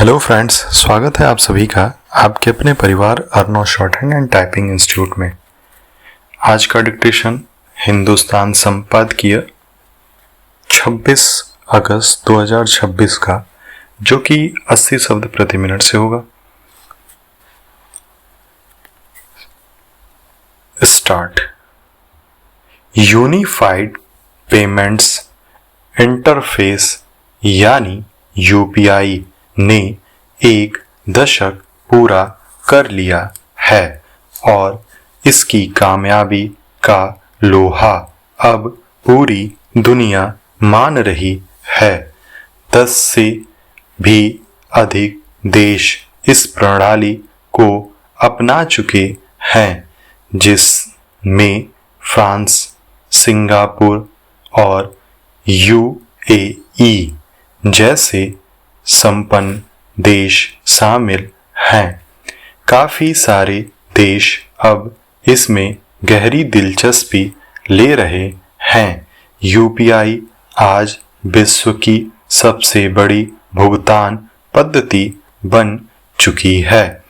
Hello friends, स्वागत है आप सभी का आपके अपने परिवार अर्नो शॉर्टहैंड एंड टाइपिंग इंस्टीट्यूट में। आज का डिक्टेशन हिंदुस्तान संपादकीय 26 अगस्त 2026 का, जो कि 80 शब्द प्रति मिनट से होगा। स्टार्ट। यूनिफाइड पेमेंट्स इंटरफेस यानी यूपीआई ने एक दशक पूरा कर लिया है और इसकी कामयाबी का लोहा अब पूरी दुनिया मान रही है। 10 से भी अधिक देश इस प्रणाली को अपना चुके हैं, जिसमें फ्रांस, सिंगापुर और यूएई जैसे संपन्न देश शामिल हैं। काफी सारे देश अब इसमें गहरी दिलचस्पी ले रहे हैं। यूपीआई आज विश्व की सबसे बड़ी भुगतान पद्धति बन चुकी है।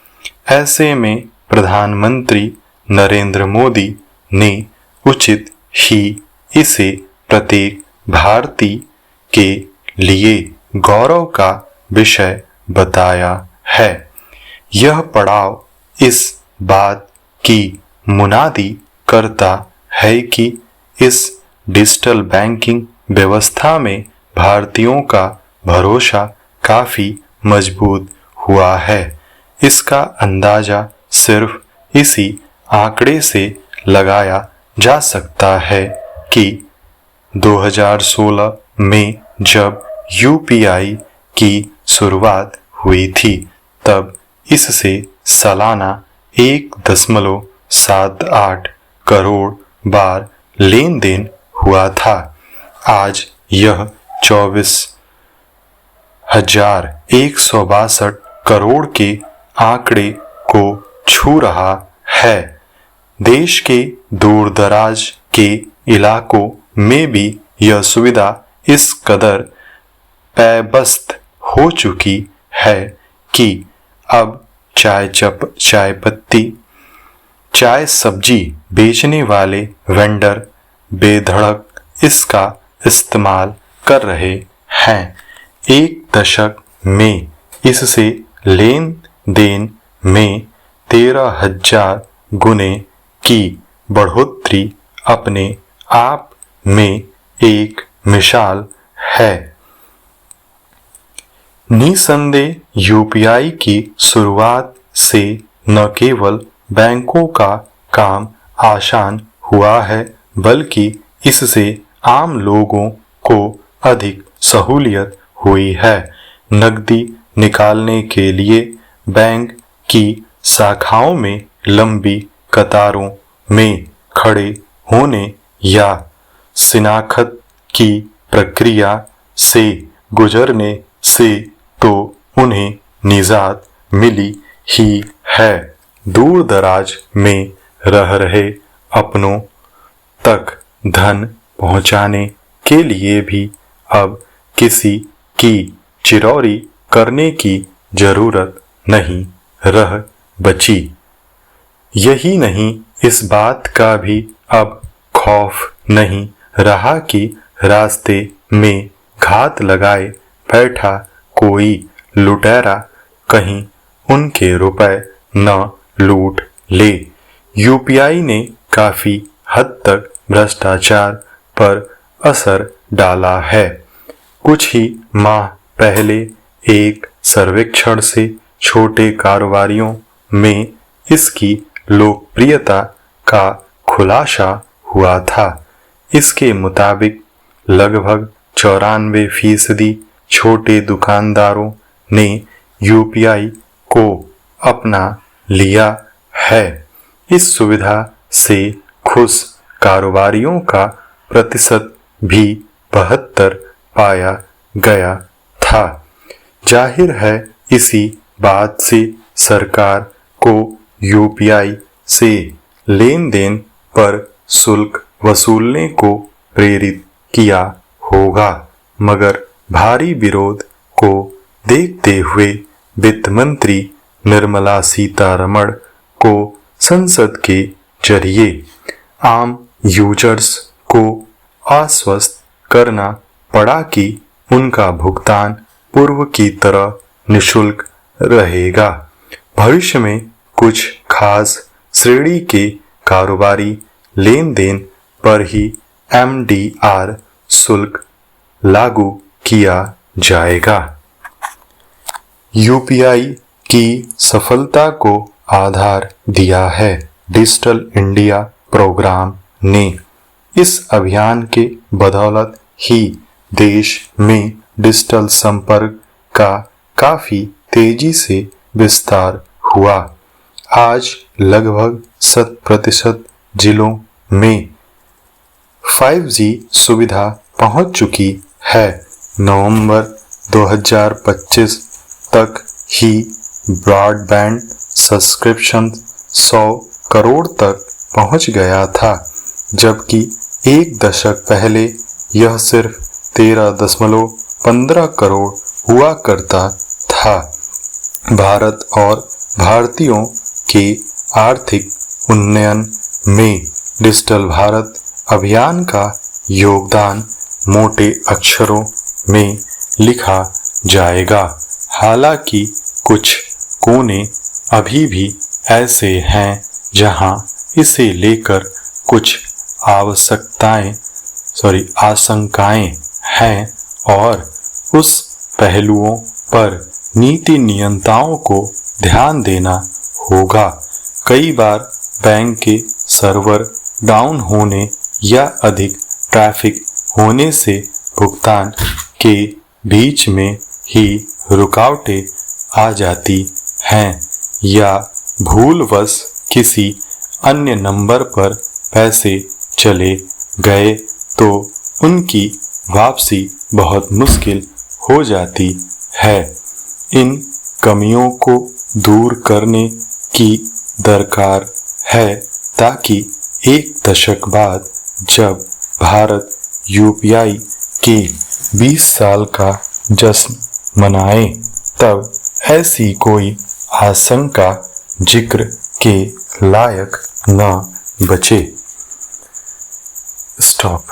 ऐसे में प्रधानमंत्री नरेंद्र मोदी ने उचित ही इसे प्रत्येक भारतीय के लिए गौरव का विषय बताया है। यह पड़ाव इस बात की मुनादी करता है कि इस डिजिटल बैंकिंग व्यवस्था में भारतीयों का भरोसा काफी मजबूत हुआ है। इसका अंदाजा सिर्फ इसी आंकड़े से लगाया जा सकता है कि 2016 में जब यूपीआई की शुरुआत हुई थी, तब इससे सालाना 1.78 करोड़ बार लेन देन हुआ था। आज यह 24,162 करोड़ के आंकड़े को छू रहा है। देश के दूर दराज के इलाकों में भी यह सुविधा इस कदर पैबस्त हो चुकी है कि अब चाय पत्ती, चाय सब्जी बेचने वाले वेंडर बेधड़क इसका इस्तेमाल कर रहे हैं। एक दशक में इससे लेन देन में 13,000 गुने की बढ़ोतरी अपने आप में एक मिसाल है। निसंदेह यूपीआई की शुरुआत से न केवल बैंकों का काम आसान हुआ है, बल्कि इससे आम लोगों को अधिक सहूलियत हुई है। नकदी निकालने के लिए बैंक की शाखाओं में लंबी कतारों में खड़े होने या शिनाख्त की प्रक्रिया से गुजरने से तो उन्हें निजात मिली ही है। दूर दराज में रह रहे अपनों तक धन पहुंचाने के लिए भी अब किसी की चिरौरी करने की जरूरत नहीं रह बची। यही नहीं, इस बात का भी अब खौफ नहीं रहा कि रास्ते में घात लगाए बैठा कोई लुटेरा कहीं उनके रुपए न लूट ले। यूपीआई ने काफी हद तक भ्रष्टाचार पर असर डाला है। कुछ ही माह पहले एक सर्वेक्षण से छोटे कारोबारियों में इसकी लोकप्रियता का खुलासा हुआ था। इसके मुताबिक लगभग 94% छोटे दुकानदारों ने यूपीआई को अपना लिया है। इस सुविधा से खुश कारोबारियों का प्रतिशत भी 72 पाया गया था। जाहिर है, इसी बात से सरकार को यूपीआई से लेन देन पर शुल्क वसूलने को प्रेरित किया होगा, मगर भारी विरोध को देखते हुए वित्त मंत्री निर्मला सीतारमण को संसद के जरिए आम यूजर्स को आश्वस्त करना पड़ा कि उनका भुगतान पूर्व की तरह निशुल्क रहेगा। भविष्य में कुछ खास श्रेणी के कारोबारी लेन देन पर ही MDR शुल्क लागू किया जाएगा। UPI की सफलता को आधार दिया है डिजिटल इंडिया प्रोग्राम ने। इस अभियान के बदौलत ही देश में डिजिटल संपर्क का काफी तेजी से विस्तार हुआ। आज लगभग 100% जिलों में 5G सुविधा पहुंच चुकी है। नवंबर 2025 तक ही ब्रॉडबैंड सब्सक्रिप्शन 100 करोड़ तक पहुंच गया था, जबकि एक दशक पहले यह सिर्फ 13.15 करोड़ हुआ करता था। भारत और भारतीयों के आर्थिक उन्नयन में डिजिटल भारत अभियान का योगदान मोटे अक्षरों में लिखा जाएगा। हालांकि कुछ कोने अभी भी ऐसे हैं जहां इसे लेकर कुछ आशंकाएं हैं और उस पहलुओं पर नीति नियंताओं को ध्यान देना होगा। कई बार बैंक के सर्वर डाउन होने या अधिक ट्रैफिक होने से भुगतान के बीच में ही रुकावटें आ जाती हैं या भूलवश किसी अन्य नंबर पर पैसे चले गए तो उनकी वापसी बहुत मुश्किल हो जाती है। इन कमियों को दूर करने की दरकार है ताकि एक दशक बाद जब भारत UPI के 20 साल का जश्न मनाए तब ऐसी कोई आशंका जिक्र के लायक न बचे। स्टॉप।